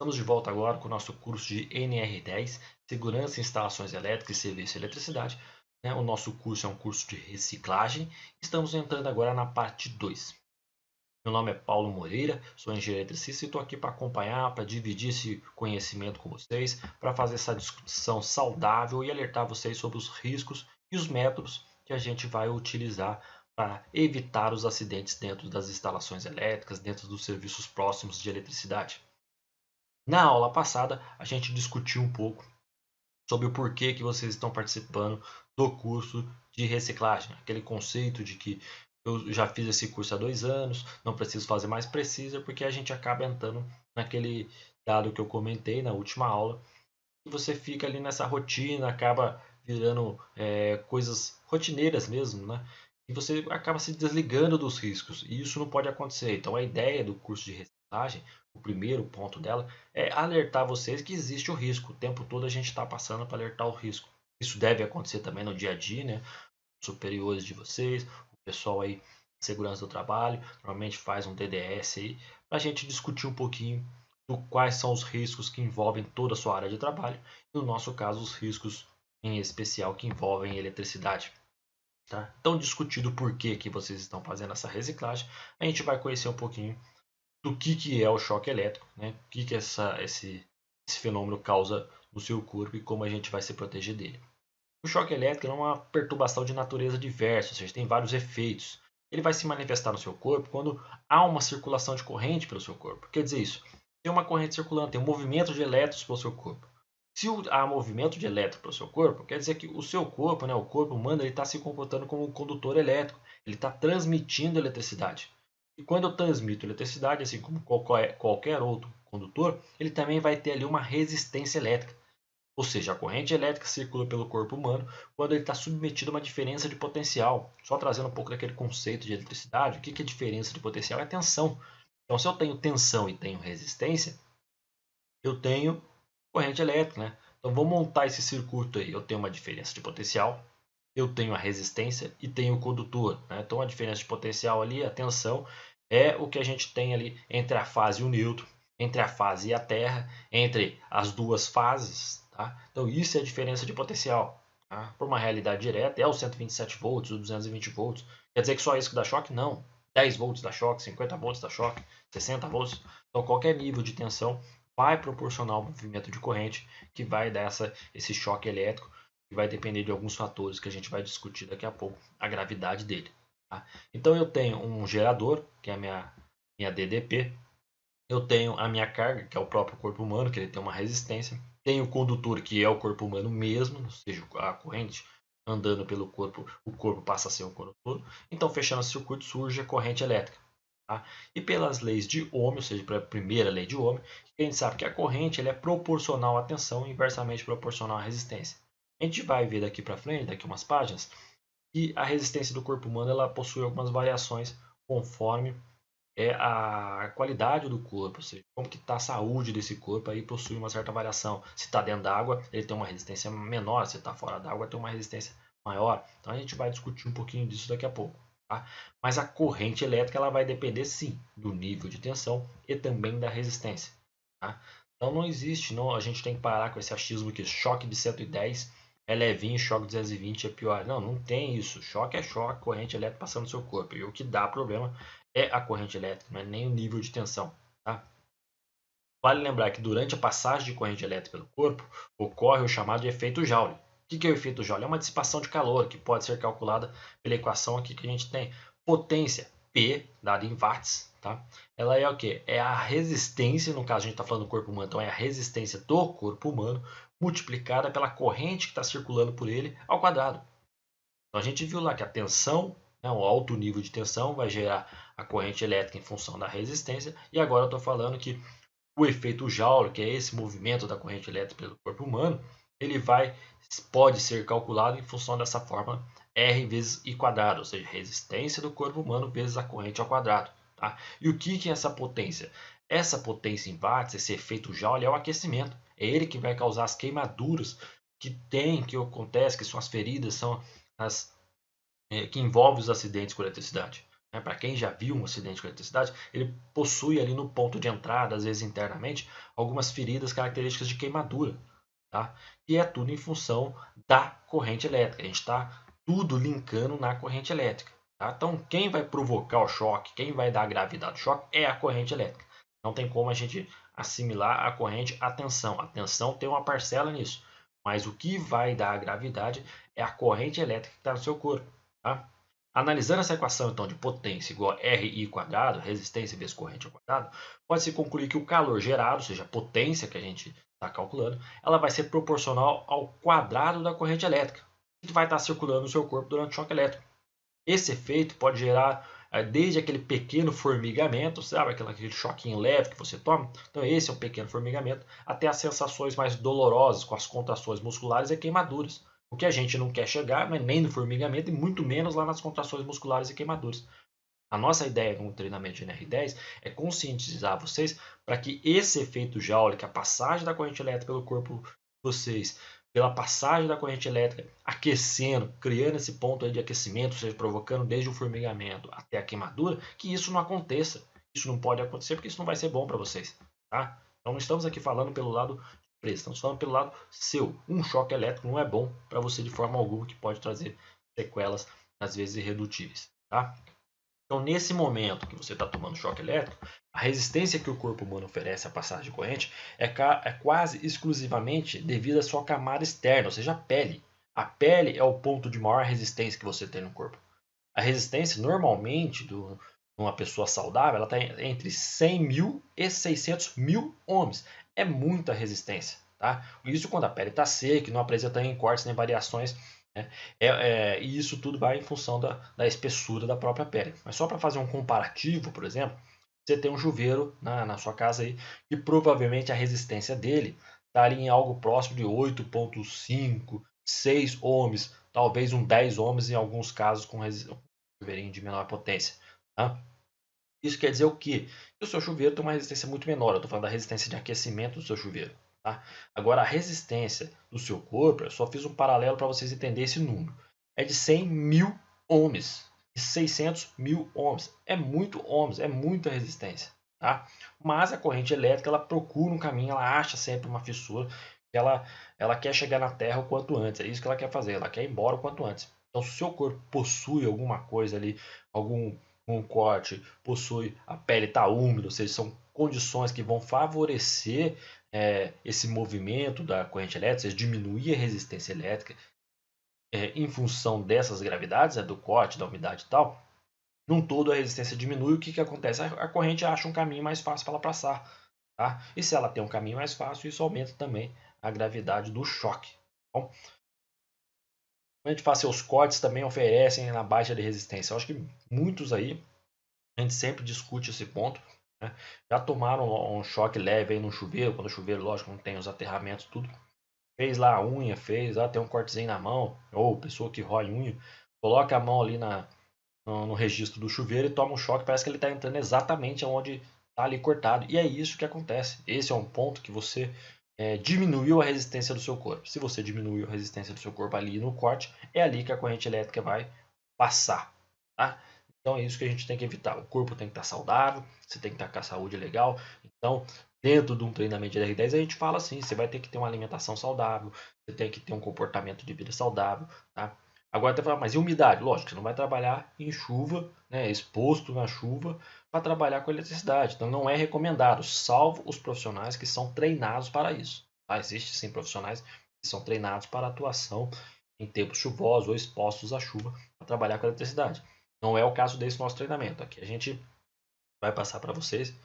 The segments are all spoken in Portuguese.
Estamos de volta agora com o nosso curso de NR10, Segurança em Instalações Elétricas e Serviço de Eletricidade. O nosso curso é um curso de reciclagem. Estamos entrando agora na parte 2. Meu nome é Paulo Moreira, sou engenheiro eletricista e estou aqui para acompanhar, para dividir esse conhecimento com vocês, para fazer essa discussão saudável e alertar vocês sobre os riscos e os métodos que a gente vai utilizar para evitar os acidentes dentro das instalações elétricas, dentro dos serviços próximos de eletricidade. Na aula passada, a gente discutiu um pouco sobre o porquê que vocês estão participando do curso de reciclagem. Aquele conceito de que eu já fiz esse curso há 2 anos, não preciso fazer mais, precisa, porque a gente acaba entrando naquele dado que eu comentei na última aula, e você fica ali nessa rotina, acaba virando coisas rotineiras mesmo, né? E você acaba se desligando dos riscos, e isso não pode acontecer. Então a ideia do curso de reciclagem, o primeiro ponto dela, é alertar vocês que existe o risco. O tempo todo a gente está passando para alertar o risco. Isso deve acontecer também no dia a dia, né? Os superiores de vocês, o pessoal aí de segurança do trabalho, normalmente faz um DDS aí, para a gente discutir um pouquinho do quais são os riscos que envolvem toda a sua área de trabalho, e no nosso caso os riscos em especial que envolvem eletricidade. Tá? Então, discutido por que vocês estão fazendo essa reciclagem, a gente vai conhecer um pouquinho do que é o choque elétrico, né? O que esse fenômeno causa no seu corpo e como a gente vai se proteger dele. O choque elétrico é uma perturbação de natureza diversa, ou seja, tem vários efeitos. Ele vai se manifestar no seu corpo quando há uma circulação de corrente pelo seu corpo. Quer dizer isso, tem uma corrente circulando, tem um movimento de elétrons pelo seu corpo. Se há movimento de elétrons pelo seu corpo, quer dizer que o seu corpo, né, o corpo humano, ele está se comportando como um condutor elétrico. Ele está transmitindo eletricidade. E quando eu transmito eletricidade, assim como qualquer outro condutor, ele também vai ter ali uma resistência elétrica. Ou seja, a corrente elétrica circula pelo corpo humano quando ele está submetido a uma diferença de potencial. Só trazendo um pouco daquele conceito de eletricidade, o que é diferença de potencial? É tensão. Então, se eu tenho tensão e tenho resistência, eu tenho corrente elétrica, né? Então, vou montar esse circuito aí. Eu tenho uma diferença de potencial, eu tenho a resistência e tenho o condutor, né? Então, a diferença de potencial ali, a tensão, é o que a gente tem ali entre a fase e o neutro, entre a fase e a terra, entre as duas fases. Tá? Então, isso é a diferença de potencial. Tá? Por uma realidade direta, é os 127 volts, os 220 volts. Quer dizer que só isso que dá choque? Não. 10 volts dá choque, 50 volts dá choque, 60 volts. Então, qualquer nível de tensão vai proporcionar um movimento de corrente que vai dar esse choque elétrico, que vai depender de alguns fatores que a gente vai discutir daqui a pouco, a gravidade dele. Tá? Então, eu tenho um gerador, que é a minha DDP, eu tenho a minha carga, que é o próprio corpo humano, que ele tem uma resistência. Tenho o condutor, que é o corpo humano mesmo, ou seja, a corrente andando pelo corpo, o corpo passa a ser o condutor. Então, fechando o circuito, surge a corrente elétrica. Tá? E pelas leis de Ohm, ou seja, pela primeira lei de Ohm, a gente sabe que a corrente ela é proporcional à tensão e inversamente proporcional à resistência. A gente vai ver daqui para frente, daqui umas páginas, que a resistência do corpo humano ela possui algumas variações conforme a qualidade do corpo, ou seja, como que está a saúde desse corpo, aí possui uma certa variação. Se está dentro d'água, ele tem uma resistência menor, se está fora d'água, tem uma resistência maior. Então a gente vai discutir um pouquinho disso daqui a pouco. Tá? Mas a corrente elétrica ela vai depender sim do nível de tensão e também da resistência. Tá? Então não existe, não, a gente tem que parar com esse achismo que choque de 110 é levinho, choque de 220 é pior. Não, não tem isso. Choque é choque, corrente elétrica passando no seu corpo. E o que dá problema é a corrente elétrica, não é nem o nível de tensão. Tá? Vale lembrar que durante a passagem de corrente elétrica pelo corpo, ocorre o chamado efeito Joule. O que é o efeito Joule? É uma dissipação de calor que pode ser calculada pela equação aqui que a gente tem. Potência P, dada em watts, tá? Ela é o que? É a resistência, no caso a gente está falando do corpo humano, então é a resistência do corpo humano multiplicada pela corrente que está circulando por ele ao quadrado. Então a gente viu lá que a tensão, né, o alto nível de tensão vai gerar a corrente elétrica em função da resistência, e agora eu estou falando que o efeito Joule, que é esse movimento da corrente elétrica pelo corpo humano, ele pode ser calculado em função dessa fórmula R vezes I quadrado, ou seja, resistência do corpo humano vezes a corrente ao quadrado. Tá? E o que é essa potência? Essa potência em watts, esse efeito Joule, é o aquecimento. É ele que vai causar as queimaduras que acontece, que são as feridas, são as que envolvem os acidentes com eletricidade. né, para quem já viu um acidente com eletricidade, ele possui ali no ponto de entrada, às vezes internamente, algumas feridas características de queimadura, tá? E é tudo em função da corrente elétrica. A gente está tudo linkando na corrente elétrica. Tá? Então, quem vai provocar o choque, quem vai dar a gravidade do choque é a corrente elétrica. Não tem como a gente assimilar a corrente à tensão. A tensão tem uma parcela nisso. Mas o que vai dar a gravidade é a corrente elétrica que está no seu corpo. Tá? Analisando essa equação então de potência igual a RI quadrado, resistência vezes corrente ao quadrado, pode-se concluir que o calor gerado, ou seja, a potência que a gente está calculando, ela vai ser proporcional ao quadrado da corrente elétrica que vai estar circulando no seu corpo durante o choque elétrico. Esse efeito pode gerar desde aquele pequeno formigamento, sabe, aquele choquinho leve que você toma, então esse é um pequeno formigamento, até as sensações mais dolorosas com as contrações musculares e queimaduras. O que a gente não quer chegar, mas nem no formigamento e muito menos lá nas contrações musculares e queimaduras. A nossa ideia com o treinamento de NR10 é conscientizar vocês para que esse efeito Joule, que é a passagem da corrente elétrica pelo corpo de vocês, pela passagem da corrente elétrica, aquecendo, criando esse ponto aí de aquecimento, ou seja, provocando desde o formigamento até a queimadura, que isso não aconteça. Isso não pode acontecer porque isso não vai ser bom para vocês. Tá? Então não estamos aqui falando pelo lado preso, estamos falando pelo lado seu. Um choque elétrico não é bom para você de forma alguma, que pode trazer sequelas, às vezes irredutíveis. Tá? Então, nesse momento que você está tomando choque elétrico, a resistência que o corpo humano oferece à passagem de corrente é quase exclusivamente devido à sua camada externa, ou seja, a pele. A pele é o ponto de maior resistência que você tem no corpo. A resistência, normalmente, de uma pessoa saudável, ela está entre 100 mil e 600 mil ohms. É muita resistência. Tá? Isso quando a pele está seca, não apresenta nem cortes nem variações, né? E isso tudo vai em função da espessura da própria pele. Mas só para fazer um comparativo, por exemplo, você tem um chuveiro na sua casa aí, que provavelmente a resistência dele estaria em algo próximo de 8,5, 6 ohms, talvez um 10 ohms em alguns casos com chuveirinho de menor potência. Tá? Isso quer dizer o quê? Que o seu chuveiro tem uma resistência muito menor. Eu estou falando da resistência de aquecimento do seu chuveiro. Tá? Agora, a resistência do seu corpo, eu só fiz um paralelo para vocês entenderem esse número. É de 100 mil ohms e 600 mil ohms. É muito ohms, é muita resistência. Tá? Mas a corrente elétrica, ela procura um caminho, ela acha sempre uma fissura. Ela quer chegar na Terra o quanto antes. É isso que ela quer fazer. Ela quer ir embora o quanto antes. Então, se o seu corpo possui alguma coisa ali, algum um corte, possui a pele está úmida, ou seja, são condições que vão favorecer esse movimento da corrente elétrica, ou seja, diminuir a resistência elétrica em função dessas gravidades, do corte, da umidade e tal. Num todo a resistência diminui, o que, que acontece? A corrente acha um caminho mais fácil para ela passar. Tá? E se ela tem um caminho mais fácil, isso aumenta também a gravidade do choque. Bom, a gente faz seus cortes também oferecem na baixa de resistência. Eu acho que muitos aí, a gente sempre discute esse ponto. Né? Já tomaram um choque leve aí no chuveiro, quando o chuveiro, lógico, não tem os aterramentos, tudo. Fez lá a unha, tem um cortezinho na mão, ou pessoa que rói unha, coloca a mão ali no registro do chuveiro e toma um choque, parece que ele está entrando exatamente onde está ali cortado. E é isso que acontece. Esse é um ponto que você diminuiu a resistência do seu corpo. Se você diminuiu a resistência do seu corpo ali no corte, é ali que a corrente elétrica vai passar. Tá? Então é isso que a gente tem que evitar. O corpo tem que estar saudável, você tem que estar com a saúde legal. Então, dentro de um treinamento de R10, a gente fala assim: você vai ter que ter uma alimentação saudável, você tem que ter um comportamento de vida saudável. Tá? Agora até falar, mas e umidade? Lógico, você não vai trabalhar em chuva, né, exposto na chuva, para trabalhar com eletricidade. Então não é recomendado, salvo os profissionais que são treinados para isso. Tá? Existem sim profissionais que são treinados para atuação em tempos chuvosos ou expostos à chuva para trabalhar com eletricidade. Não é o caso desse nosso treinamento. Aqui a gente vai passar para vocês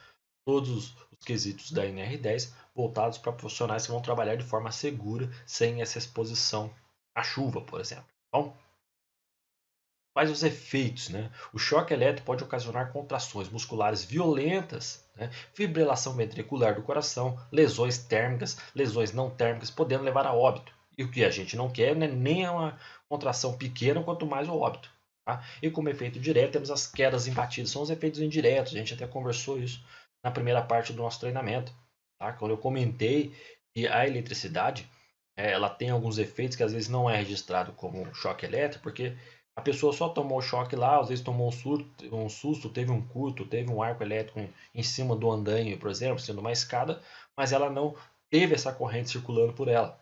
todos os quesitos da NR10 voltados para profissionais que vão trabalhar de forma segura, sem essa exposição à chuva, por exemplo. Bom, quais os efeitos? Né? O choque elétrico pode ocasionar contrações musculares violentas, né? Fibrilação ventricular do coração, lesões térmicas, lesões não térmicas, podendo levar a óbito. E o que a gente não quer, né? Nem é uma contração pequena, quanto mais o óbito. Tá? E como efeito direto, temos as quedas em batidas, são os efeitos indiretos, a gente até conversou isso na primeira parte do nosso treinamento. Tá? Quando eu comentei que a eletricidade ela tem alguns efeitos que às vezes não é registrado como choque elétrico, porque A pessoa só tomou choque lá, às vezes tomou um susto, teve um curto, teve um arco elétrico em cima do andaime, por exemplo, sendo uma escada, mas ela não teve essa corrente circulando por ela.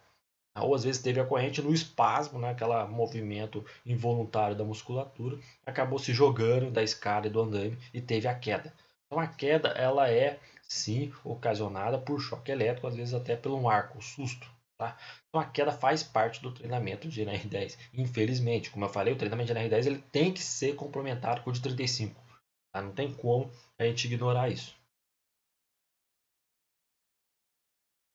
Ou às vezes teve a corrente no espasmo, né, aquele movimento involuntário da musculatura, acabou se jogando da escada e do andaime e teve a queda. Então a queda ela é sim ocasionada por choque elétrico, às vezes até pelo arco, o susto. Tá? Então a queda faz parte do treinamento de NR10. Infelizmente, como eu falei, o treinamento de NR10 ele tem que ser complementado com o de 35. Tá? Não tem como a gente ignorar isso.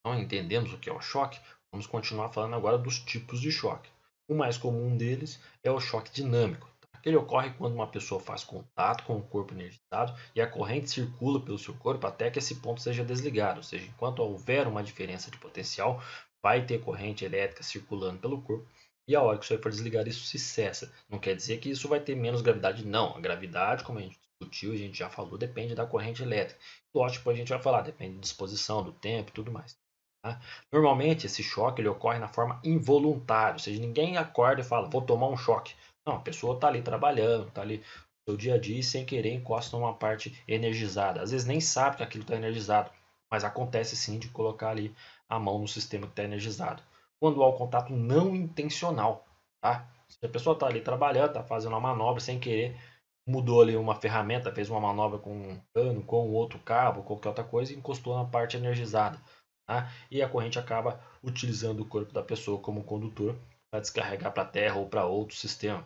Então entendemos o que é o choque, vamos continuar falando agora dos tipos de choque. O mais comum deles é o choque dinâmico. Tá? Ele ocorre quando uma pessoa faz contato com o corpo energizado e a corrente circula pelo seu corpo até que esse ponto seja desligado. Ou seja, enquanto houver uma diferença de potencial, vai ter corrente elétrica circulando pelo corpo. E a hora que isso aí for desligado, isso se cessa. Não quer dizer que isso vai ter menos gravidade, não. A gravidade, como a gente discutiu, a gente já falou, depende da corrente elétrica. Lógico, a gente vai falar, depende da disposição, do tempo e tudo mais. Tá? Normalmente esse choque ele ocorre na forma involuntária, ou seja, ninguém acorda e fala, vou tomar um choque. Não, a pessoa está ali trabalhando, está ali no seu dia a dia e sem querer encosta numa parte energizada. Às vezes nem sabe que aquilo está energizado, mas acontece sim de colocar ali a mão no sistema que está energizado. Quando há o contato não intencional, tá? Se a pessoa está ali trabalhando, está fazendo uma manobra sem querer, mudou ali uma ferramenta, fez uma manobra com um cano, com outro cabo, qualquer outra coisa e encostou na parte energizada. Tá? E a corrente acaba utilizando o corpo da pessoa como condutor para descarregar para a terra ou para outro sistema.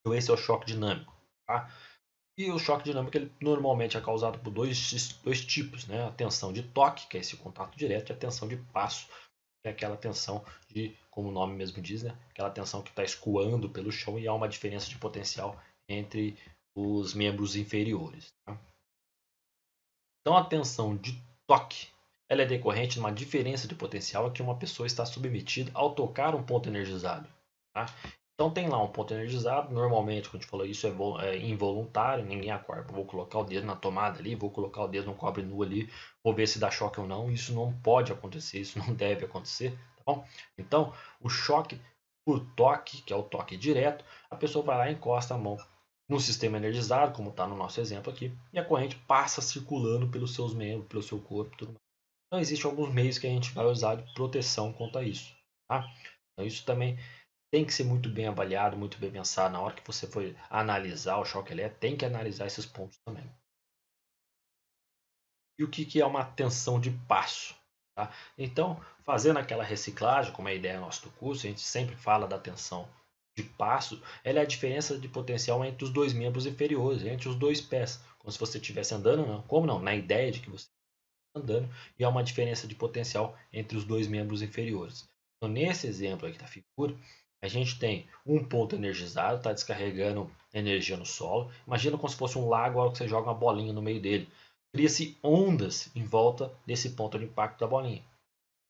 Então esse é o choque dinâmico. Tá? E o choque dinâmico ele normalmente é causado por dois tipos, né? A tensão de toque, que é esse contato direto, e a tensão de passo, que é aquela tensão de, como o nome mesmo diz, né? Aquela tensão que está escoando pelo chão e há uma diferença de potencial entre os membros inferiores. Tá? Então a tensão de toque ela é decorrente de uma diferença de potencial a que uma pessoa está submetida ao tocar um ponto energizado. Tá? Então tem lá um ponto energizado, normalmente, quando a gente falou isso, é involuntário, ninguém acorda, vou colocar o dedo na tomada ali, vou colocar o dedo no cobre nu ali, vou ver se dá choque ou não. Isso não pode acontecer, isso não deve acontecer. Tá bom? Então o choque por toque, que é o toque direto, a pessoa vai lá e encosta a mão no sistema energizado, como está no nosso exemplo aqui, e a corrente passa circulando pelos seus membros, pelo seu corpo, tudo mais. Então existem alguns meios que a gente vai usar de proteção quanto a isso. Tá? Então isso também tem que ser muito bem avaliado, muito bem pensado. Na hora que você for analisar o choque elétrico, tem que analisar esses pontos também. E o que é uma tensão de passo? Tá? Então, fazendo aquela reciclagem, como é a ideia nossa do curso, a gente sempre fala da tensão de passo, ela é a diferença de potencial entre os dois membros inferiores, entre os dois pés. Como se você estivesse andando, não. Como não? Na ideia de que você está andando, e há uma diferença de potencial entre os dois membros inferiores. Então, nesse exemplo aqui da figura, a gente tem um ponto energizado, está descarregando energia no solo. Imagina como se fosse um lago, a hora que você joga uma bolinha no meio dele. Cria-se ondas em volta desse ponto de impacto da bolinha.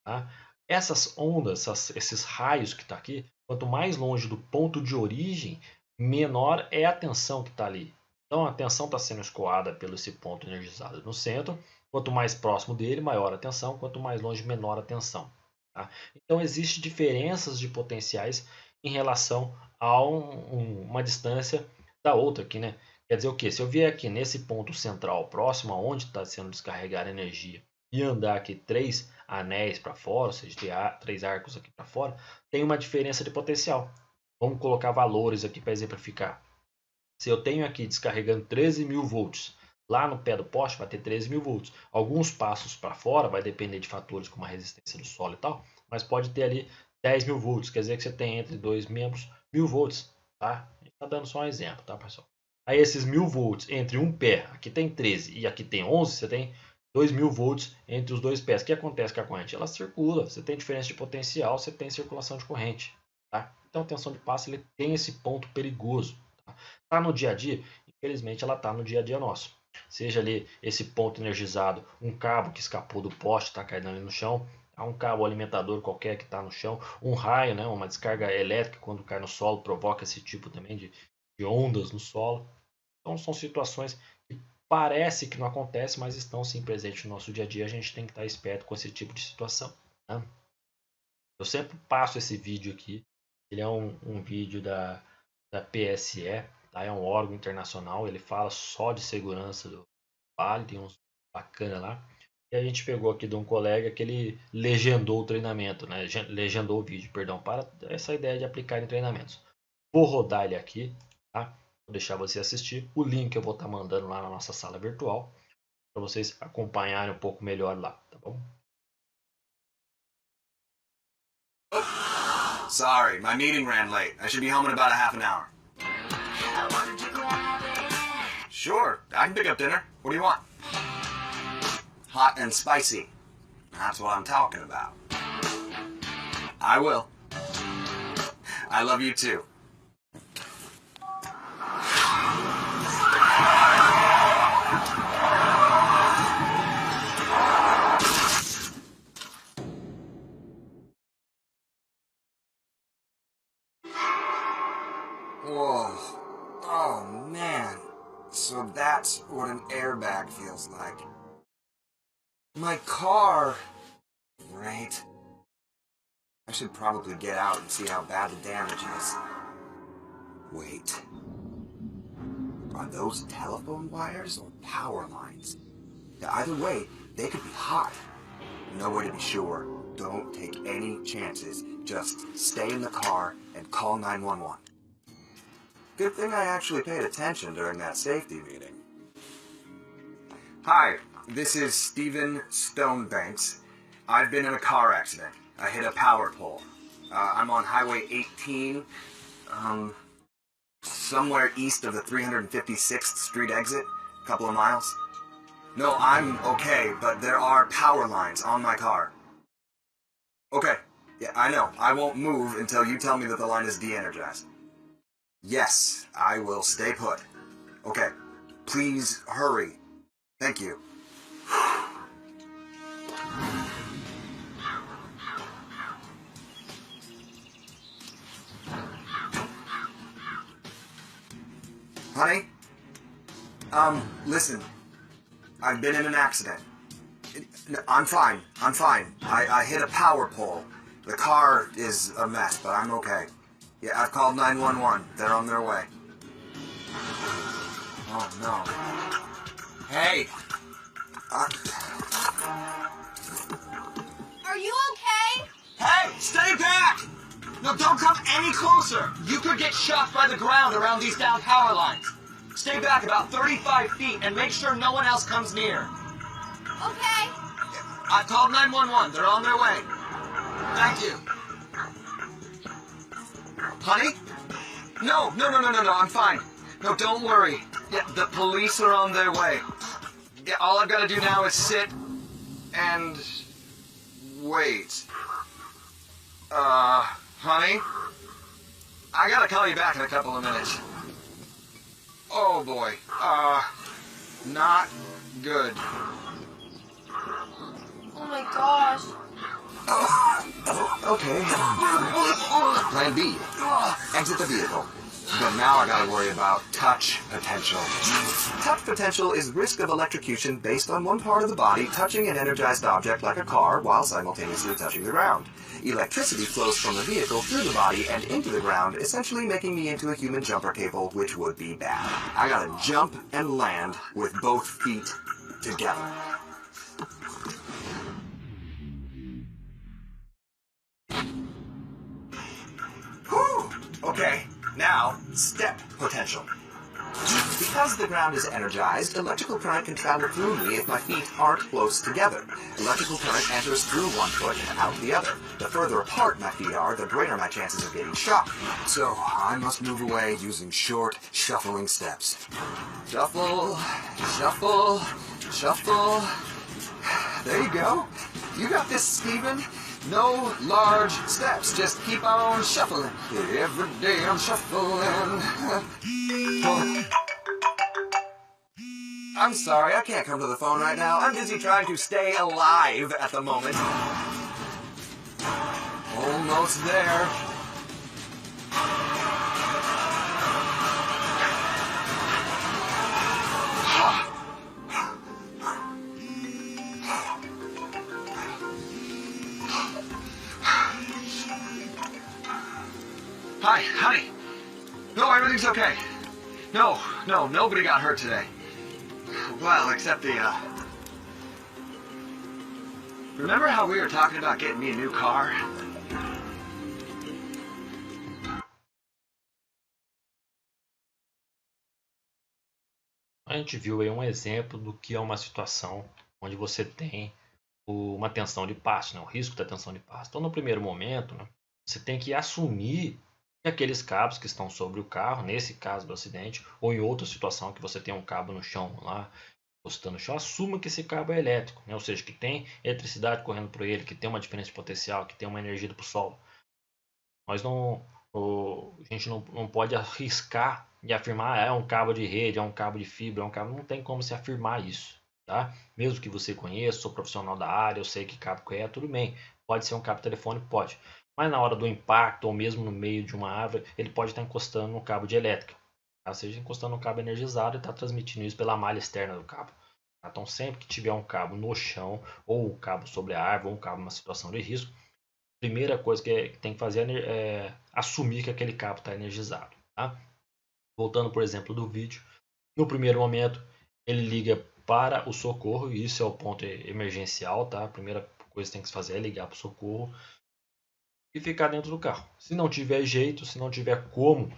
Tá? Essas ondas, esses raios que está aqui, quanto mais longe do ponto de origem, menor é a tensão que está ali. Então a tensão está sendo escoada pelo esse ponto energizado no centro. Quanto mais próximo dele, maior a tensão. Quanto mais longe, menor a tensão. Tá? Então existem diferenças de potenciais em relação a uma distância da outra aqui, né? Quer dizer o quê? Se eu vier aqui nesse ponto central, próximo aonde está sendo descarregada a energia, e andar aqui 3 anéis para fora, ou seja, ter 3 arcos aqui para fora, tem uma diferença de potencial. Vamos colocar valores aqui para exemplificar. Se eu tenho aqui descarregando 13.000 volts, lá no pé do poste vai ter 13.000 volts. Alguns passos para fora, vai depender de fatores como a resistência do solo e tal, mas pode ter ali 10.000 volts, quer dizer que você tem entre dois membros 1.000 volts. Tá? A gente está dando só um exemplo, tá, pessoal? Aí esses 1.000 volts entre um pé, aqui tem 13 e aqui tem 11, você tem 2.000 volts entre os dois pés. O que acontece com a corrente? Ela circula, você tem diferença de potencial, você tem circulação de corrente. Tá? Então a tensão de passo ele tem esse ponto perigoso. Tá no dia a dia? Infelizmente ela está no dia a dia nosso. Seja ali esse ponto energizado, um cabo que escapou do poste, está caindo ali no chão, há um cabo alimentador qualquer que está no chão, um raio, né, uma descarga elétrica quando cai no solo provoca esse tipo também de ondas no solo. Então são situações que parece que não acontecem, mas estão sim presentes no nosso dia a dia. A gente tem que estar esperto com esse tipo de situação. Né? Eu sempre passo esse vídeo aqui. Ele é um vídeo da da PSE, tá? É um órgão internacional, ele fala só de segurança do trabalho, tem uns bacana lá. E a gente pegou aqui de um colega que ele legendou o treinamento, né? Legendou o vídeo, perdão, para essa ideia de aplicar em treinamentos. Vou rodar ele aqui, tá? Vou deixar você assistir. O link eu vou estar mandando lá na nossa sala virtual para vocês acompanharem um pouco melhor lá, tá bom? Sorry, my meeting ran late. I should be home in about a half an hour. Sure, I can pick up dinner. What do you want? Hot and spicy. That's what I'm talking about. I will. I love you too. Whoa. Oh, man. So that's what an airbag feels like. My car. Great. I should probably get out and see how bad the damage is. Wait. Are those telephone wires or power lines? Either way, they could be hot. No way to be sure. Don't take any chances. Just stay in the car and call 911. Good thing I actually paid attention during that safety meeting. Hi, this is Stephen Stonebanks. I've been in a car accident. I hit a power pole. I'm on Highway 18, somewhere east of the 356th Street exit, a couple of miles. No, I'm okay, but there are power lines on my car. Okay, yeah, I know. I won't move until you tell me that the line is de-energized. Yes, I will stay put. Okay, please hurry. Thank you. Honey? Listen. I've been in an accident. I'm fine. I hit a power pole. The car is a mess, but I'm okay. Yeah, I've called 911. They're on their way. Oh, no. Hey! Are you okay? Hey! Stay back! No, don't come any closer! You could get shot by the ground around these down power lines. Stay back about 35 feet and make sure no one else comes near. Okay. I've called 911. They're on their way. Thank you. Honey? No, I'm fine. No, don't worry. Yeah, the police are on their way. Yeah, all I've got to do now is sit and wait. Honey? I gotta call you back in a couple of minutes. Oh boy. Not good. Oh my gosh. Okay. Plan B. Exit the vehicle. But now I gotta worry about touch potential. Touch potential is risk of electrocution based on one part of the body touching an energized object like a car while simultaneously touching the ground. Electricity flows from the vehicle through the body and into the ground, essentially making me into a human jumper cable, which would be bad. I gotta jump and land with both feet together. Whew! Okay, now, step potential. Because the ground is energized, electrical current can travel through me if my feet aren't close together. Electrical current enters through one foot and out the other. The further apart my feet are, the greater my chances of getting shocked. So, I must move away using short, shuffling steps. Shuffle, shuffle, shuffle. There you go. You got this, Stephen. No large steps, just keep on shuffling. Every day I'm shuffling. I'm sorry, I can't come to the phone right now. I'm busy trying to stay alive at the moment. Almost there. Hi, honey. No, everything's okay. No, nobody got hurt today. Well, except the, Remember how we were talking about getting me a new car? A gente viu aí um exemplo do que é uma situação onde você tem uma tensão de passo, né? O risco da tensão de passo. Então, no primeiro momento, né, você tem que assumir que aqueles cabos que estão sobre o carro, nesse caso do acidente, ou em outra situação que você tem um cabo no chão lá, encostando no chão, assuma que esse cabo é elétrico, né? Ou seja, que tem eletricidade correndo por ele, que tem uma diferença de potencial, que tem uma energia do solo. Nós não, a gente não pode arriscar e afirmar é um cabo de rede, é um cabo de fibra, é um cabo. Não tem como se afirmar isso, tá? Mesmo que você conheça, sou profissional da área, eu sei que cabo que é, tudo bem. Pode ser um cabo de telefone, pode. Mas na hora do impacto ou mesmo no meio de uma árvore, ele pode estar encostando no cabo de elétrica. Ou seja, encostando no cabo energizado e está transmitindo isso pela malha externa do cabo. Então, sempre que tiver um cabo no chão, ou um cabo sobre a árvore, ou um cabo em uma situação de risco, primeira coisa que tem que fazer é assumir que aquele cabo está energizado. Tá? Voltando, por exemplo, do vídeo, no primeiro momento ele liga para o socorro, e isso é o ponto emergencial. Tá? A primeira coisa que tem que fazer é ligar para o socorro e ficar dentro do carro. Se não tiver jeito, se não tiver como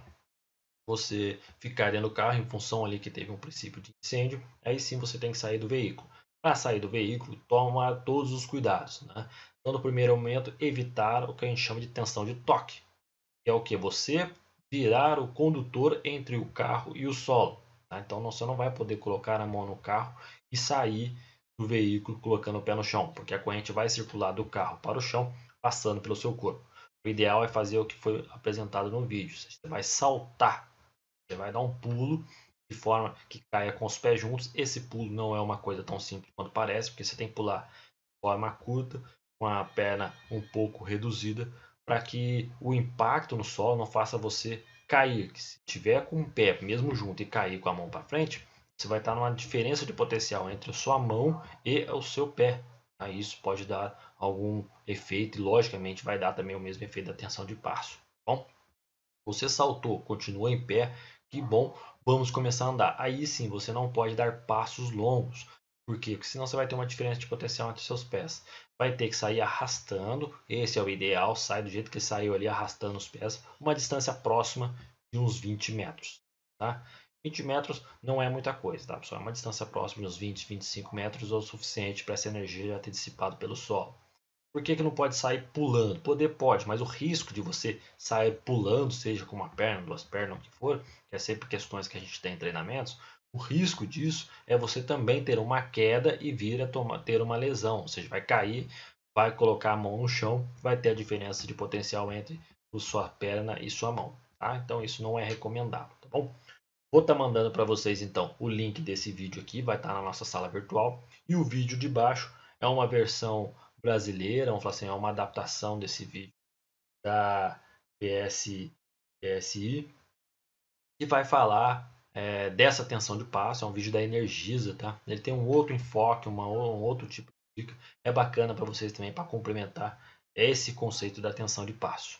você ficar dentro do carro em função ali que teve um princípio de incêndio, aí sim você tem que sair do veículo. Para sair do veículo, toma todos os cuidados. Né? Então, no primeiro momento, evitar o que a gente chama de tensão de toque, que é o que? Você virar o condutor entre o carro e o solo. Tá? Então, você não vai poder colocar a mão no carro e sair do veículo colocando o pé no chão, porque a corrente vai circular do carro para o chão, passando pelo seu corpo. O ideal é fazer o que foi apresentado no vídeo. Você vai saltar, você vai dar um pulo de forma que caia com os pés juntos. Esse pulo não é uma coisa tão simples quanto parece, porque você tem que pular de forma curta, com a perna um pouco reduzida, para que o impacto no solo não faça você cair. Que se tiver com o pé mesmo junto e cair com a mão para frente, você vai estar numa diferença de potencial entre a sua mão e o seu pé. Aí isso pode dar algum efeito e logicamente vai dar também o mesmo efeito da tensão de passo. Bom, você saltou, continua em pé, que bom, vamos começar a andar. Aí sim, você não pode dar passos longos. Por quê? Porque senão você vai ter uma diferença de potencial entre seus pés. Vai ter que sair arrastando, esse é o ideal, sai do jeito que saiu ali, arrastando os pés, uma distância próxima de uns 20 metros. Tá? 20 metros não é muita coisa, tá, pessoal? É uma distância próxima de uns 20, 25 metros ou o suficiente para essa energia já ter dissipado pelo solo. Por que não pode sair pulando? Poder pode, mas o risco de você sair pulando, seja com uma perna, duas pernas, o que for, que é sempre questões que a gente tem em treinamentos, o risco disso é você também ter uma queda e vir a ter uma lesão. Ou seja, vai cair, vai colocar a mão no chão, vai ter a diferença de potencial entre a sua perna e sua mão. Tá? Então isso não é recomendável, tá bom? Vou estar mandando para vocês então o link desse vídeo aqui, vai estar na nossa sala virtual. E o vídeo de baixo é uma versão brasileira, vamos falar assim, é uma adaptação desse vídeo da PSI, que vai falar dessa tensão de passo. É um vídeo da Energisa, tá? Ele tem um outro enfoque, um outro tipo de dica. É bacana para vocês também, para complementar esse conceito da tensão de passo.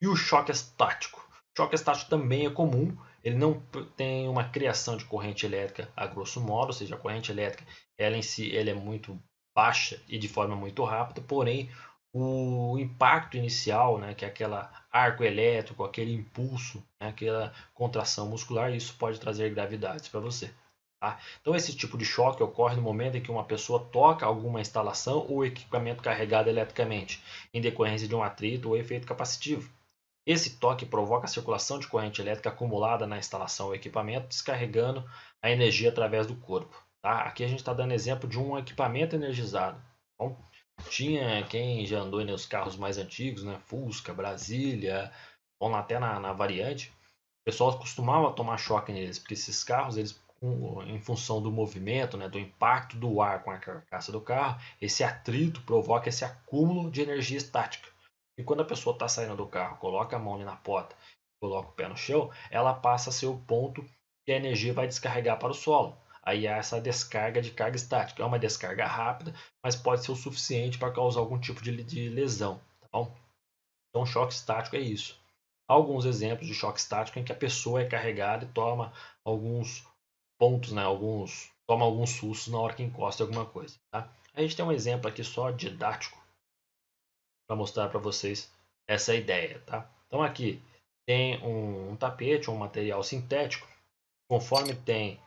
E o choque estático. O choque estático também é comum, ele não tem uma criação de corrente elétrica a grosso modo, ou seja, a corrente elétrica ela em si ela é muito baixa e de forma muito rápida, porém o impacto inicial, né, que é aquela arco elétrico, aquele impulso, né, aquela contração muscular, isso pode trazer gravidades para você. Tá? Então esse tipo de choque ocorre no momento em que uma pessoa toca alguma instalação ou equipamento carregado eletricamente, em decorrência de um atrito ou efeito capacitivo. Esse toque provoca a circulação de corrente elétrica acumulada na instalação ou equipamento, descarregando a energia através do corpo. Tá? Aqui a gente está dando exemplo de um equipamento energizado. Bom, tinha quem já andou nos carros mais antigos, né? Fusca, Brasília, ou até na variante, o pessoal costumava tomar choque neles, porque esses carros, eles, em função do movimento, né, do impacto do ar com a carcaça do carro, esse atrito provoca esse acúmulo de energia estática. E quando a pessoa está saindo do carro, coloca a mão ali na porta, coloca o pé no chão, ela passa a ser o ponto que a energia vai descarregar para o solo. Aí há essa descarga de carga estática. É uma descarga rápida, mas pode ser o suficiente para causar algum tipo de lesão. Tá bom? Então, choque estático é isso. Alguns exemplos de choque estático em que a pessoa é carregada e toma alguns pontos, né? Toma alguns sustos na hora que encosta em alguma coisa. Tá? A gente tem um exemplo aqui só didático para mostrar para vocês essa ideia. Tá? Então aqui tem um tapete, um material sintético. Conforme tem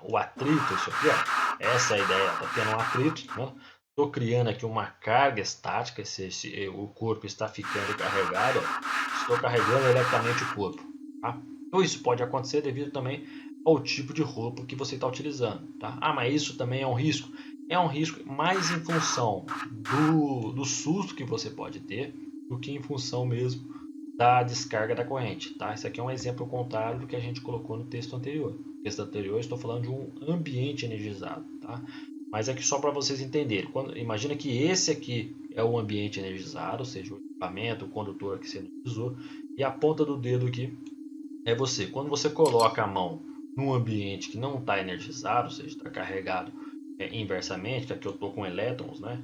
o atrito, isso aqui, ó, essa é a ideia, está tendo um atrito. Estou criando aqui uma carga estática, o corpo está ficando carregado, ó, estou carregando eletricamente o corpo. Tá? Então isso pode acontecer devido também ao tipo de roupa que você está utilizando. Tá? Mas isso também é um risco. É um risco mais em função do susto que você pode ter do que em função mesmo da descarga da corrente. Tá? Esse aqui é um exemplo contrário do que a gente colocou no texto anterior. No texto anterior eu estou falando de um ambiente energizado. Tá? Mas aqui só para vocês entenderem. Imagina que esse aqui é o ambiente energizado, ou seja, o equipamento, o condutor que você energizou, e a ponta do dedo aqui é você. Quando você coloca a mão num ambiente que não está energizado, ou seja, está carregado inversamente, que aqui eu estou com elétrons, né?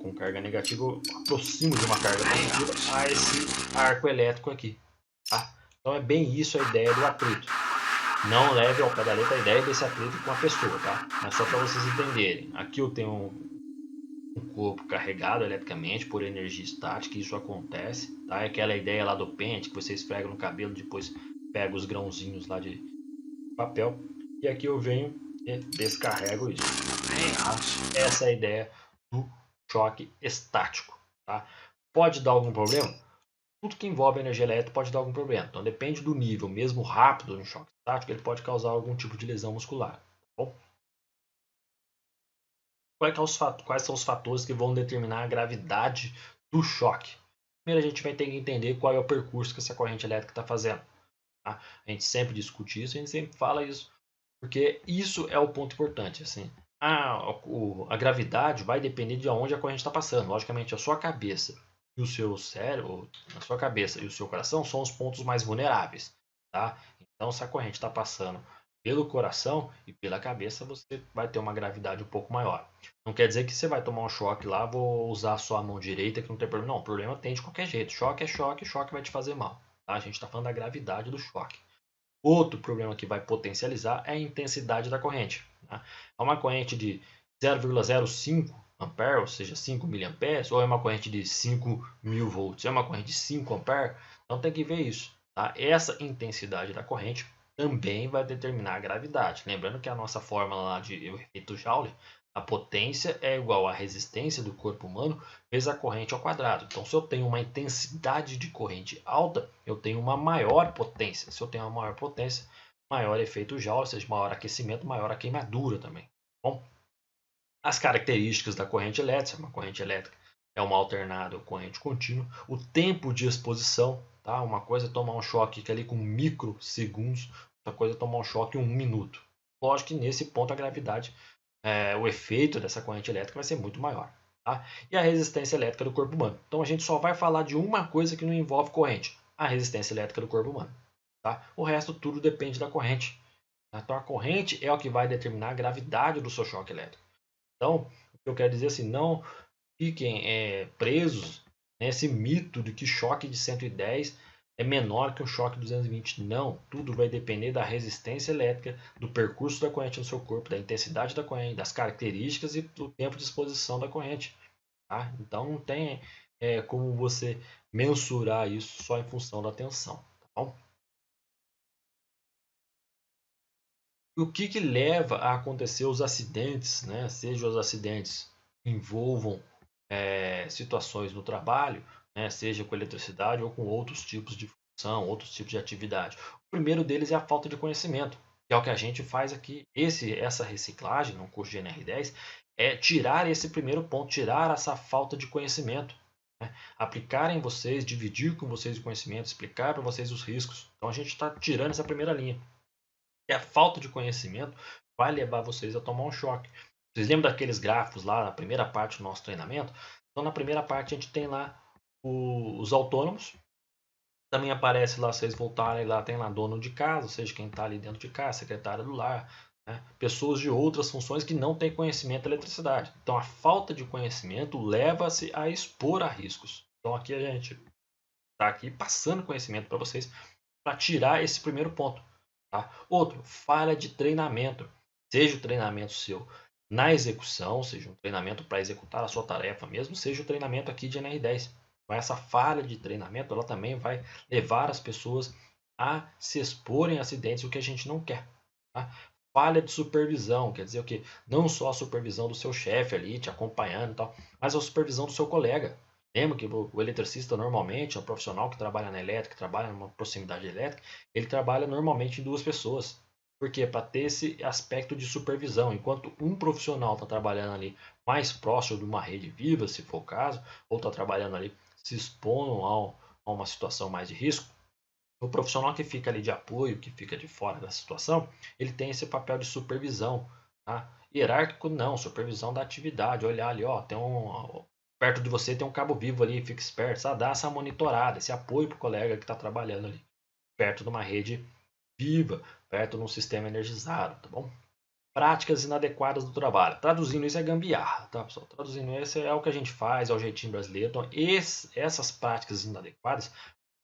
Com carga negativa, eu aproximo de uma carga positiva a esse arco elétrico aqui. Tá? Então é bem isso a ideia do atrito. Não leve ao pé da letra a ideia desse atrito com a pessoa, tá? Mas só para vocês entenderem. Aqui eu tenho um corpo carregado eletricamente por energia estática, isso acontece, tá? É aquela ideia lá do pente que você esfrega no cabelo, depois pega os grãozinhos lá de papel. E aqui eu venho e descarrego isso. Tá? Essa é a ideia do choque estático. Tá? Pode dar algum problema? Tudo que envolve energia elétrica pode dar algum problema. Então depende do nível, mesmo rápido no choque estático, ele pode causar algum tipo de lesão muscular. Tá bom? Quais são os fatores que vão determinar a gravidade do choque? Primeiro a gente vai ter que entender qual é o percurso que essa corrente elétrica está fazendo. Tá? A gente sempre discute isso, a gente sempre fala isso, porque isso é o ponto importante. Assim, a gravidade vai depender de onde a corrente está passando. Logicamente, a sua cabeça e o seu cérebro, a sua cabeça e o seu coração são os pontos mais vulneráveis. Tá? Então, se a corrente está passando pelo coração e pela cabeça, você vai ter uma gravidade um pouco maior. Não quer dizer que você vai tomar um choque lá, vou usar só a mão direita que não tem problema. Não, o problema tem de qualquer jeito. Choque é choque, choque vai te fazer mal. Tá? A gente está falando da gravidade do choque. Outro problema que vai potencializar é a intensidade da corrente. Tá? É uma corrente de 0,05 ampere, ou seja, 5 miliamperes, ou é uma corrente de 5.000 volts, é uma corrente de 5 ampere. Então tem que ver isso. Tá? Essa intensidade da corrente também vai determinar a gravidade. Lembrando que a nossa fórmula lá de efeito Joule, a potência é igual à resistência do corpo humano vezes a corrente ao quadrado. Então, se eu tenho uma intensidade de corrente alta, eu tenho uma maior potência. Se eu tenho uma maior potência, maior efeito Joule, ou seja, maior aquecimento, maior a queimadura também. Bom, as características da corrente elétrica. Uma corrente elétrica é uma alternada ou corrente contínua. O tempo de exposição. Tá? Uma coisa é tomar um choque ali com microsegundos, outra coisa é tomar um choque em 1 minuto. Lógico que nesse ponto a gravidade, o efeito dessa corrente elétrica vai ser muito maior. Tá? E a resistência elétrica do corpo humano. Então a gente só vai falar de uma coisa que não envolve corrente, a resistência elétrica do corpo humano. Tá? O resto tudo depende da corrente. Então a corrente é o que vai determinar a gravidade do seu choque elétrico. Então, o que eu quero dizer é assim, não fiquem presos nesse mito de que choque de 110 é menor que um choque de 220. Não, tudo vai depender da resistência elétrica, do percurso da corrente no seu corpo, da intensidade da corrente, das características e do tempo de exposição da corrente. Tá? Então não tem como você mensurar isso só em função da tensão. Tá bom? E o que leva a acontecer os acidentes, né? Seja os acidentes que envolvam situações no trabalho, né? Seja com eletricidade ou com outros tipos de função, outros tipos de atividade. O primeiro deles é a falta de conhecimento, que é o que a gente faz aqui. Essa reciclagem no curso de NR10 é tirar esse primeiro ponto, tirar essa falta de conhecimento. Né? Aplicar em vocês, dividir com vocês o conhecimento, explicar para vocês os riscos. Então a gente está tirando essa primeira linha. E a falta de conhecimento vai levar vocês a tomar um choque. Vocês lembram daqueles gráficos lá na primeira parte do nosso treinamento? Então, na primeira parte, a gente tem lá os autônomos. Também aparece lá, vocês voltarem lá, tem lá dono de casa, ou seja, quem está ali dentro de casa, secretária do lar. Né? Pessoas de outras funções que não têm conhecimento da eletricidade. Então, a falta de conhecimento leva-se a expor a riscos. Então aqui a gente está aqui passando conhecimento para vocês para tirar esse primeiro ponto. Tá? Outro, falha de treinamento. Seja o treinamento seu na execução, seja um treinamento para executar a sua tarefa mesmo, seja o treinamento aqui de NR10. Então, essa falha de treinamento ela também vai levar as pessoas a se exporem a acidentes, o que a gente não quer. Tá? Falha de supervisão, quer dizer o quê? Não só a supervisão do seu chefe ali te acompanhando e tal, mas a supervisão do seu colega. Lembra que o eletricista normalmente é um profissional que trabalha na elétrica, que trabalha numa proximidade elétrica, ele trabalha normalmente em 2 pessoas. Por quê? Para ter esse aspecto de supervisão. Enquanto um profissional está trabalhando ali mais próximo de uma rede viva, se for o caso, ou está trabalhando ali se expondo a uma situação mais de risco, o profissional que fica ali de apoio, que fica de fora da situação, ele tem esse papel de supervisão. Tá? Hierárquico não, supervisão da atividade. Olhar ali, ó, perto de você tem um cabo vivo ali, fica esperto, sabe? Dá essa monitorada, esse apoio para o colega que está trabalhando ali, perto de uma rede viva, perto de um sistema energizado, tá bom? Práticas inadequadas do trabalho. Traduzindo isso é gambiarra, tá, pessoal? Traduzindo isso é o que a gente faz, é o jeitinho brasileiro. Então, essas práticas inadequadas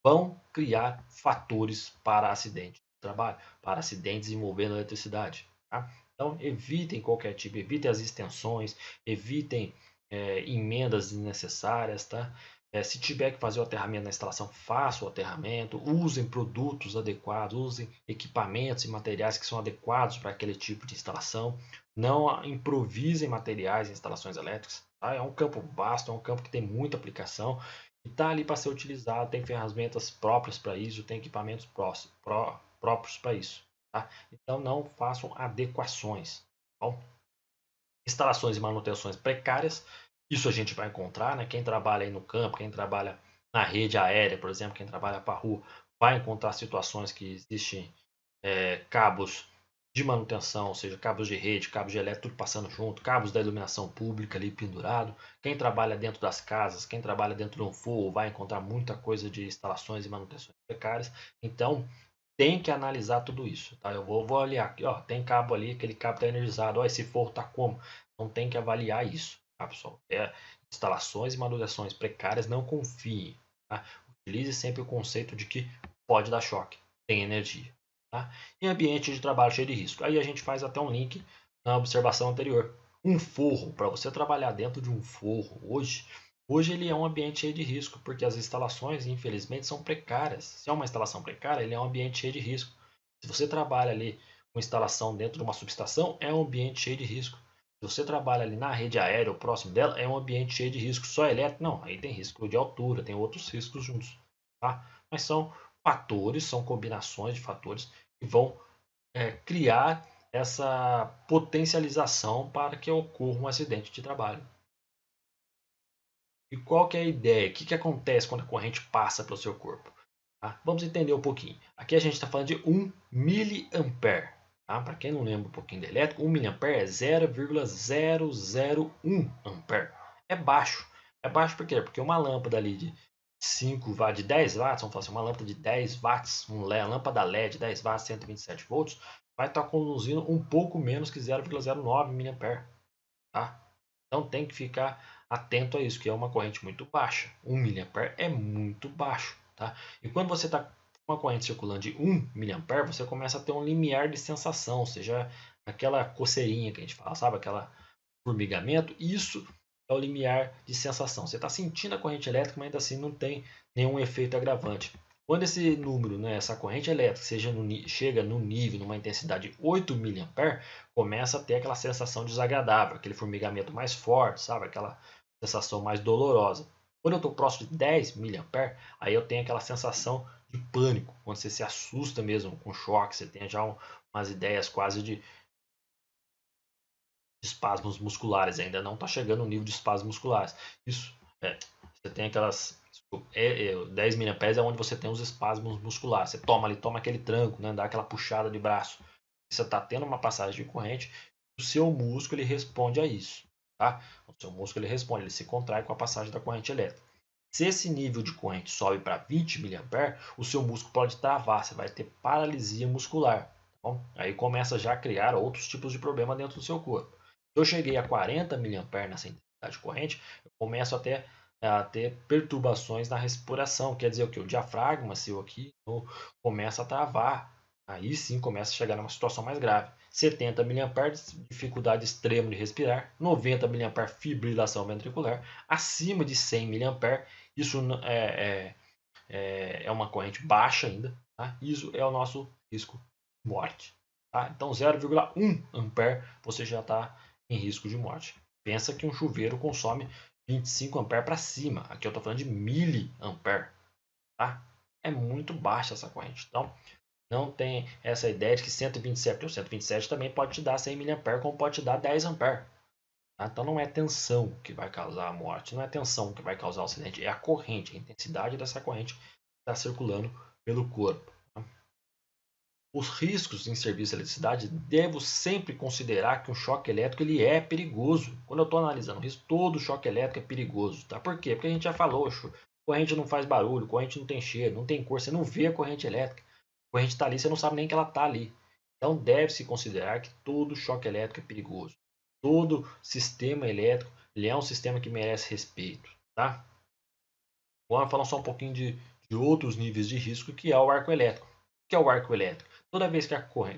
vão criar fatores para acidente de trabalho, para acidentes envolvendo eletricidade. Tá? Então, evitem qualquer tipo, evitem as extensões, evitem emendas desnecessárias, tá? Se tiver que fazer o aterramento na instalação, faça o aterramento, usem produtos adequados, usem equipamentos e materiais que são adequados para aquele tipo de instalação. Não improvisem materiais em instalações elétricas. Tá? É um campo vasto, é um campo que tem muita aplicação e está ali para ser utilizado. Tem ferramentas próprias para isso, tem equipamentos próprios para isso. Tá? Então não façam adequações. Tá bom? Instalações e manutenções precárias. Isso a gente vai encontrar, né? Quem trabalha aí no campo, quem trabalha na rede aérea, por exemplo, quem trabalha para a rua, vai encontrar situações que existem cabos de manutenção, ou seja, cabos de rede, cabos de elétrico, tudo passando junto, cabos da iluminação pública ali pendurado. Quem trabalha dentro das casas, quem trabalha dentro de um forro, vai encontrar muita coisa de instalações e manutenções precárias. Então, tem que analisar tudo isso, tá? Eu vou olhar aqui, ó, tem cabo ali, aquele cabo está energizado, ó, esse forro está como? Então tem que avaliar isso, tá, pessoal? Instalações e manutenções precárias, não confiem, tá? Utilize sempre o conceito de que pode dar choque, tem energia, tá? E ambiente de trabalho cheio de risco. Aí a gente faz até um link na observação anterior. Um forro, para você trabalhar dentro de um forro hoje ele é um ambiente cheio de risco, porque as instalações, infelizmente, são precárias. Se é uma instalação precária, ele é um ambiente cheio de risco. Se você trabalha ali com instalação dentro de uma subestação, é um ambiente cheio de risco. Se você trabalha ali na rede aérea ou próximo dela, é um ambiente cheio de risco. Só elétrico, não. Aí tem risco de altura, tem outros riscos juntos. Tá? Mas são fatores, são combinações de fatores que vão criar essa potencialização para que ocorra um acidente de trabalho. E qual que é a ideia? O que acontece quando a corrente passa pelo seu corpo? Tá? Vamos entender um pouquinho. Aqui a gente está falando de 1 miliampere. Tá? Para quem não lembra um pouquinho de elétrico, 1 miliampere é 0,001 ampere. É baixo. É baixo por quê? Porque uma lâmpada ali de 5 watts, de 10 watts, vamos falar assim, uma lâmpada de 10 watts, uma lâmpada LED 10 watts, 127 volts, vai estar conduzindo um pouco menos que 0,09 miliampere. Tá? Então tem que ficar atento a isso, que é uma corrente muito baixa. 1 mA é muito baixo. Tá? E quando você está com uma corrente circulando de 1 mA, você começa a ter um limiar de sensação, ou seja, aquela coceirinha que a gente fala, sabe? Aquela formigamento. Isso é o limiar de sensação. Você está sentindo a corrente elétrica, mas ainda assim não tem nenhum efeito agravante. Quando esse número, né, essa corrente elétrica chega no nível, numa intensidade de 8 mA, começa a ter aquela sensação desagradável, aquele formigamento mais forte, sabe? Aquela sensação mais dolorosa. Quando eu estou próximo de 10 mA, aí eu tenho aquela sensação de pânico, quando você se assusta mesmo com choque, você tem já umas ideias quase de espasmos musculares, ainda não está chegando no nível de espasmos musculares. Isso, você tem aquelas 10 mA é onde você tem os espasmos musculares. Você toma aquele tranco, né? Dá aquela puxada de braço. Você está tendo uma passagem de corrente, o seu músculo ele responde a isso. Tá? O seu músculo ele responde, ele se contrai com a passagem da corrente elétrica. Se esse nível de corrente sobe para 20 mA, o seu músculo pode travar, você vai ter paralisia muscular. Tá bom? Aí começa já a criar outros tipos de problema dentro do seu corpo. Se eu cheguei a 40 mA nessa intensidade de corrente, eu começo até a ter perturbações na respiração. Quer dizer o que? O diafragma seu aqui começa a travar. Aí sim começa a chegar numa situação mais grave. 70 mA, dificuldade extrema de respirar. 90 mA, fibrilação ventricular. Acima de 100 mA, isso é uma corrente baixa ainda. Tá? Isso é o nosso risco de morte. Tá? Então 0,1 ampere você já está em risco de morte. Pensa que um chuveiro consome 25 ampere para cima. Aqui eu estou falando de miliampere. Tá? É muito baixa essa corrente. Então não tem essa ideia de que 127, porque o 127 também pode te dar 100 mA, como pode te dar 10 ampere. Tá? Então não é tensão que vai causar a morte, não é tensão que vai causar o acidente, é a corrente, a intensidade dessa corrente que está circulando pelo corpo. Tá? Os riscos em serviço de eletricidade, devo sempre considerar que um choque elétrico ele é perigoso. Quando eu estou analisando o risco, todo choque elétrico é perigoso. Tá? Por quê? Porque a gente já falou, corrente não faz barulho, corrente não tem cheiro, não tem cor, você não vê a corrente elétrica. A corrente está ali, você não sabe nem que ela está ali. Então deve-se considerar que todo choque elétrico é perigoso. Todo sistema elétrico ele é um sistema que merece respeito. Tá? Agora falar só um pouquinho de outros níveis de risco, que é o arco elétrico. O que é o arco elétrico? Toda vez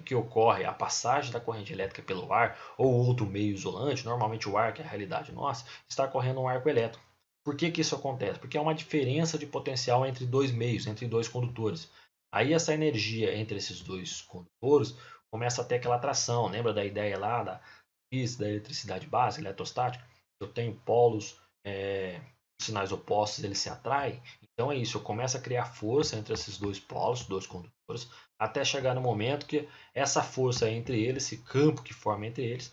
que ocorre a passagem da corrente elétrica pelo ar ou outro meio isolante, normalmente o ar, que é a realidade nossa, está correndo um arco elétrico. Por que isso acontece? Porque há uma diferença de potencial entre dois meios, entre dois condutores. Aí essa energia entre esses dois condutores começa a ter aquela atração. Lembra da ideia lá da eletricidade básica, eletrostática? Eu tenho polos, sinais opostos, eles se atraem. Então é isso, eu começo a criar força entre esses dois polos, dois condutores, até chegar no momento que essa força entre eles, esse campo que forma entre eles,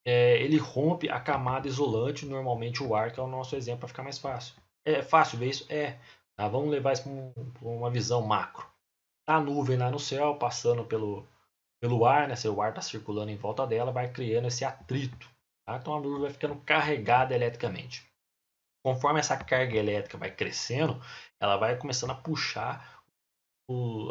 ele rompe a camada isolante, normalmente o ar, que é o nosso exemplo para ficar mais fácil. É fácil ver isso? Tá, vamos levar isso para uma visão macro. A nuvem lá no céu, passando pelo ar, né? Se o ar está circulando em volta dela, vai criando esse atrito. Tá? Então a nuvem vai ficando carregada eletricamente. Conforme essa carga elétrica vai crescendo, ela vai começando a puxar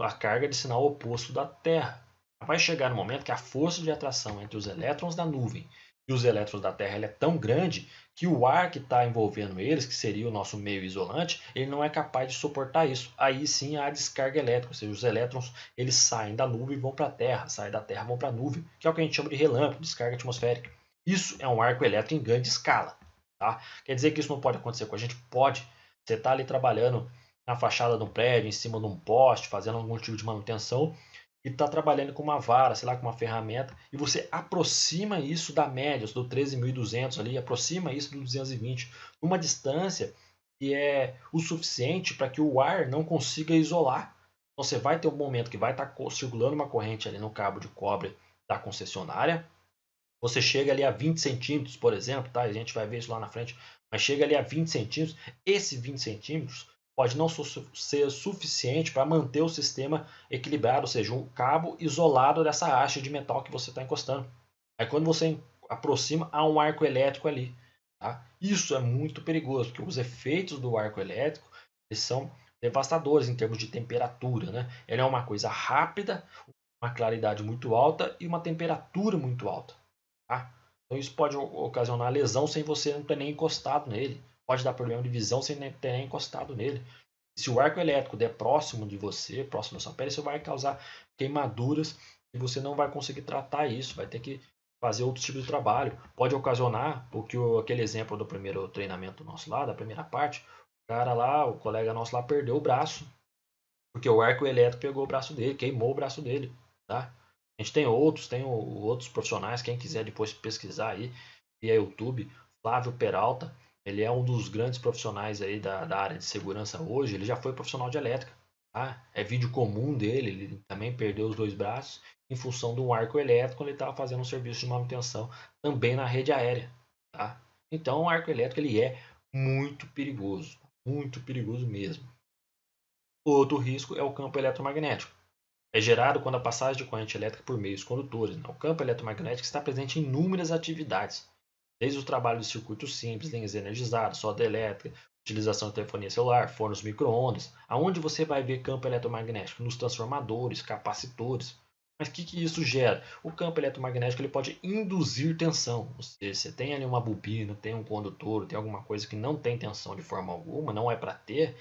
a carga de sinal oposto da Terra. Vai chegar no momento que a força de atração entre os elétrons da nuvem e os elétrons da Terra é tão grande que o ar que está envolvendo eles, que seria o nosso meio isolante, ele não é capaz de suportar isso. Aí sim há descarga elétrica, ou seja, os elétrons eles saem da nuvem e vão para a Terra, saem da Terra e vão para a nuvem, que é o que a gente chama de relâmpago, descarga atmosférica. Isso é um arco elétrico em grande escala. Tá? Quer dizer que isso não pode acontecer com a gente? Pode. Você está ali trabalhando na fachada de um prédio, em cima de um poste, fazendo algum tipo de manutenção, e está trabalhando com uma vara, sei lá, com uma ferramenta, e você aproxima isso da média, do 13.200 ali, aproxima isso do 220, numa distância que é o suficiente para que o ar não consiga isolar. Então você vai ter um momento que vai estar circulando uma corrente ali no cabo de cobre da concessionária. Você chega ali a 20 centímetros, por exemplo, tá? A gente vai ver isso lá na frente, mas chega ali a 20 centímetros, esse 20 centímetros pode não ser suficiente para manter o sistema equilibrado, ou seja, um cabo isolado dessa haste de metal que você está encostando. Aí quando você aproxima, há um arco elétrico ali. Tá? Isso é muito perigoso, porque os efeitos do arco elétrico eles são devastadores em termos de temperatura. Né? Ele é uma coisa rápida, uma claridade muito alta e uma temperatura muito alta. Tá? Então isso pode ocasionar lesão sem você não ter nem encostado nele. Pode dar problema de visão sem ter nem encostado nele. Se o arco elétrico der próximo de você, próximo da sua pele, isso vai causar queimaduras e você não vai conseguir tratar isso. Vai ter que fazer outros tipos de trabalho. Pode ocasionar, porque aquele exemplo do primeiro treinamento nosso lá, da primeira parte, o cara lá, o colega nosso lá perdeu o braço. Porque o arco elétrico pegou o braço dele, queimou o braço dele. Tá? A gente tem outros profissionais, quem quiser depois pesquisar aí via YouTube, Flávio Peralta, ele é um dos grandes profissionais aí da área de segurança hoje, ele já foi profissional de elétrica, tá? É vídeo comum dele, ele também perdeu os dois braços em função de um arco elétrico quando ele estava fazendo um serviço de manutenção também na rede aérea, tá? Então o arco elétrico ele é muito perigoso mesmo. Outro risco é o campo eletromagnético. É gerado quando a passagem de corrente elétrica por meios condutores. O campo eletromagnético está presente em inúmeras atividades, desde o trabalho de circuitos simples, linhas energizadas, solda elétrica, utilização de telefonia celular, fornos micro-ondas. Aonde você vai ver campo eletromagnético? Nos transformadores, capacitores. Mas o que isso gera? O campo eletromagnético ele pode induzir tensão. Ou seja, você tem ali uma bobina, tem um condutor, tem alguma coisa que não tem tensão de forma alguma, não é para ter,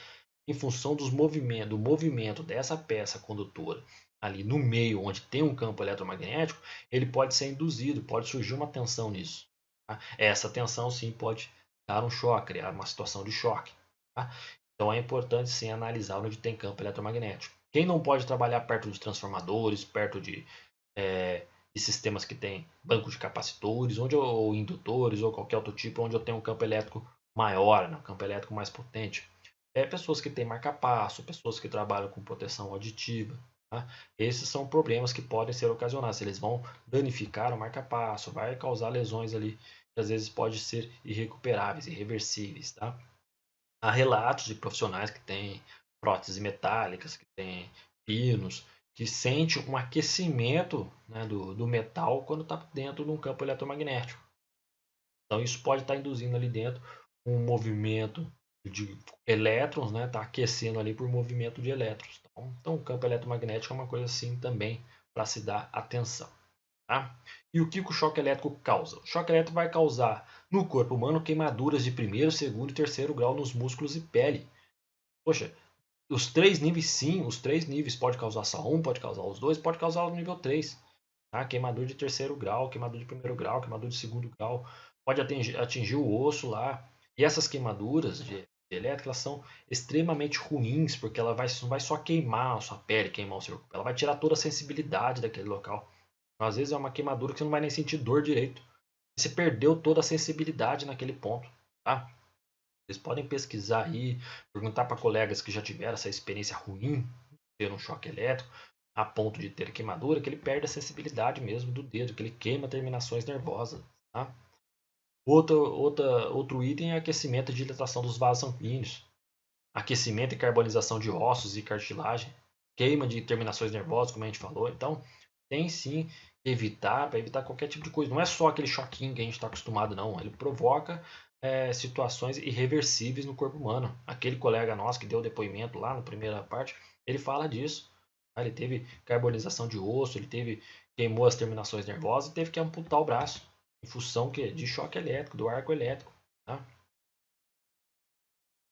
em função do movimento dessa peça condutora ali no meio onde tem um campo eletromagnético, ele pode ser induzido, pode surgir uma tensão nisso. Tá? Essa tensão sim pode dar um choque, criar uma situação de choque. Tá? Então é importante sim analisar onde tem campo eletromagnético. Quem não pode trabalhar perto de transformadores, perto de sistemas que tem banco de capacitores, ou indutores, ou qualquer outro tipo, onde eu tenho um campo elétrico maior, um campo elétrico mais potente. Pessoas que têm marca-passo, pessoas que trabalham com proteção auditiva. Tá? Esses são problemas que podem ser ocasionados. Eles vão danificar o marca-passo, vai causar lesões ali, que às vezes podem ser irrecuperáveis, irreversíveis. Tá? Há relatos de profissionais que têm próteses metálicas, que têm pinos, que sente um aquecimento, né, do metal quando está dentro de um campo eletromagnético. Então isso pode estar induzindo ali dentro um movimento de elétrons, né? Está aquecendo ali por movimento de elétrons. Então o campo eletromagnético é uma coisa assim também para se dar atenção. Tá? E o que o choque elétrico causa? O choque elétrico vai causar no corpo humano queimaduras de primeiro, segundo e terceiro grau nos músculos e pele. Poxa, os 3 níveis sim, os 3 níveis pode causar só um, pode causar os dois, pode causar o nível 3. Tá? Queimadura de terceiro grau, queimadura de primeiro grau, queimadura de segundo grau, pode atingir o osso lá. E essas queimaduras de elétrica elas são extremamente ruins, porque ela não vai só queimar a sua pele, queimar o seu corpo, ela vai tirar toda a sensibilidade daquele local. Então, às vezes é uma queimadura que você não vai nem sentir dor direito. Você perdeu toda a sensibilidade naquele ponto. Tá? Vocês podem pesquisar aí, perguntar para colegas que já tiveram essa experiência ruim de ter um choque elétrico, a ponto de ter queimadura, que ele perde a sensibilidade mesmo do dedo, que ele queima terminações nervosas. Tá? Outro item é aquecimento e dilatação dos vasos sanguíneos, aquecimento e carbonização de ossos e cartilagem, queima de terminações nervosas, como a gente falou. Então, tem sim que evitar, para evitar qualquer tipo de coisa. Não é só aquele choquinho que a gente está acostumado, não. Ele provoca situações irreversíveis no corpo humano. Aquele colega nosso que deu depoimento lá na primeira parte, ele fala disso. Ele teve carbonização de osso, queimou as terminações nervosas e teve que amputar o braço em função de choque elétrico, do arco elétrico. Tá?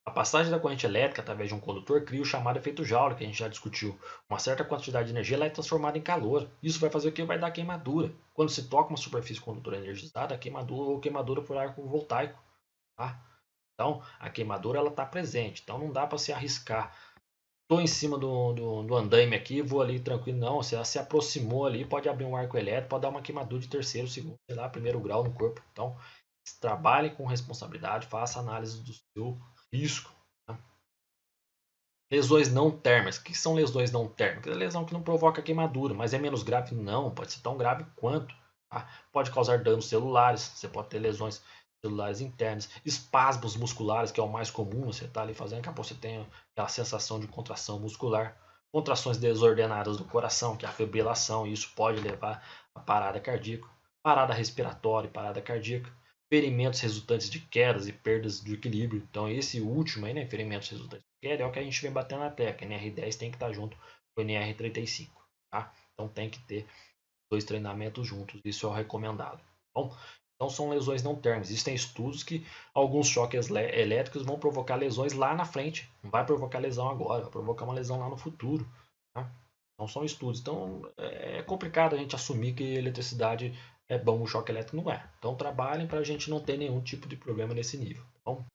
A passagem da corrente elétrica através de um condutor cria o chamado efeito Joule, que a gente já discutiu. Uma certa quantidade de energia ela é transformada em calor. Isso vai fazer o que? Vai dar queimadura. Quando se toca uma superfície condutora energizada, a queimadura por arco voltaico. Tá? Então, a queimadura está presente. Então, não dá para se arriscar. Estou em cima do andaime aqui, vou ali tranquilo. Não, você se aproximou ali, pode abrir um arco elétrico, pode dar uma queimadura de terceiro, segundo, sei lá, primeiro grau no corpo. Então, trabalhe com responsabilidade, faça análise do seu risco. Tá? Lesões não térmicas. O que são lesões não térmicas? É lesão que não provoca queimadura, mas é menos grave? Não, pode ser tão grave quanto. Tá? Pode causar danos celulares, você pode ter lesões celulares internas, espasmos musculares, que é o mais comum, você está ali fazendo, daqui a pouco você tem aquela sensação de contração muscular, contrações desordenadas do coração, que é a fibrilação, e isso pode levar a parada cardíaca, parada respiratória e parada cardíaca, ferimentos resultantes de quedas e perdas de equilíbrio. Então esse último aí, né, ferimentos resultantes de queda, é o que a gente vem batendo na tecla. NR10 tem que estar junto com o NR35, tá? Então tem que ter 2 treinamentos juntos, isso é o recomendado. Bom, então são lesões não térmicas. Existem estudos que alguns choques elétricos vão provocar lesões lá na frente. Não vai provocar lesão agora, vai provocar uma lesão lá no futuro. Tá? Então são estudos. Então é complicado a gente assumir que eletricidade é bom, o choque elétrico não é. Então trabalhem para a gente não ter nenhum tipo de problema nesse nível. Tá bom?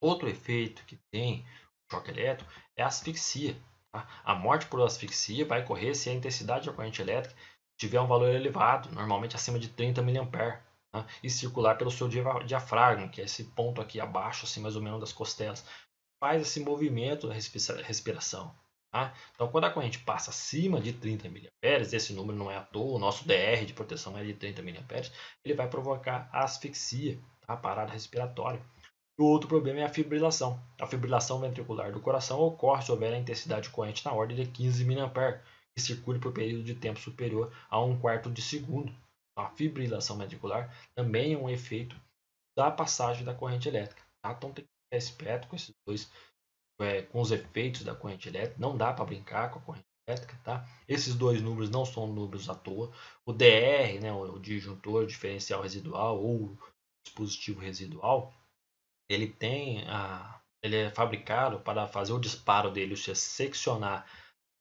Outro efeito que tem o choque elétrico é a asfixia. Tá? A morte por asfixia vai ocorrer se a intensidade da corrente elétrica tiver um valor elevado, normalmente acima de 30 mA, tá? E circular pelo seu diafragma, que é esse ponto aqui abaixo, assim, mais ou menos das costelas. Faz esse movimento da respiração. Tá? Então, quando a corrente passa acima de 30 mA, esse número não é à toa, o nosso DR de proteção é de 30 mA, ele vai provocar asfixia, tá? Parada respiratória. O outro problema é a fibrilação. A fibrilação ventricular do coração ocorre se houver a intensidade de corrente na ordem de 15 mA, que circule por período de tempo superior a 1/4 de segundo. A fibrilação ventricular também é um efeito da passagem da corrente elétrica. Tá? Então tem que ficar esperto com esses dois, com os efeitos da corrente elétrica. Não dá para brincar com a corrente elétrica, tá? Esses dois números não são números à toa. O DR, né, o disjuntor diferencial residual ou dispositivo residual, ele é fabricado para fazer o disparo dele, ou seja, seccionar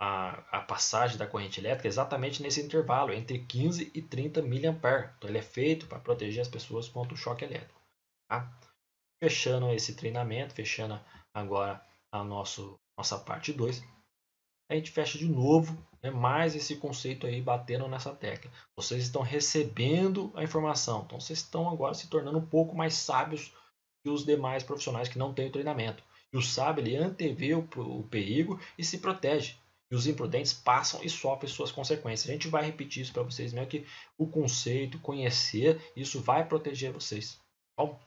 a passagem da corrente elétrica exatamente nesse intervalo, entre 15 e 30 mA. Então ele é feito para proteger as pessoas contra o choque elétrico. Tá? Fechando esse treinamento, fechando agora a nossa parte 2, a gente fecha de novo, né, mais esse conceito aí batendo nessa tecla. Vocês estão recebendo a informação, então vocês estão agora se tornando um pouco mais sábios que os demais profissionais que não têm o treinamento. E o sábio, ele antevê o perigo e se protege. E os imprudentes passam e sofrem suas consequências. A gente vai repetir isso para vocês mesmo, que o conceito, conhecer, isso vai proteger vocês. Bom,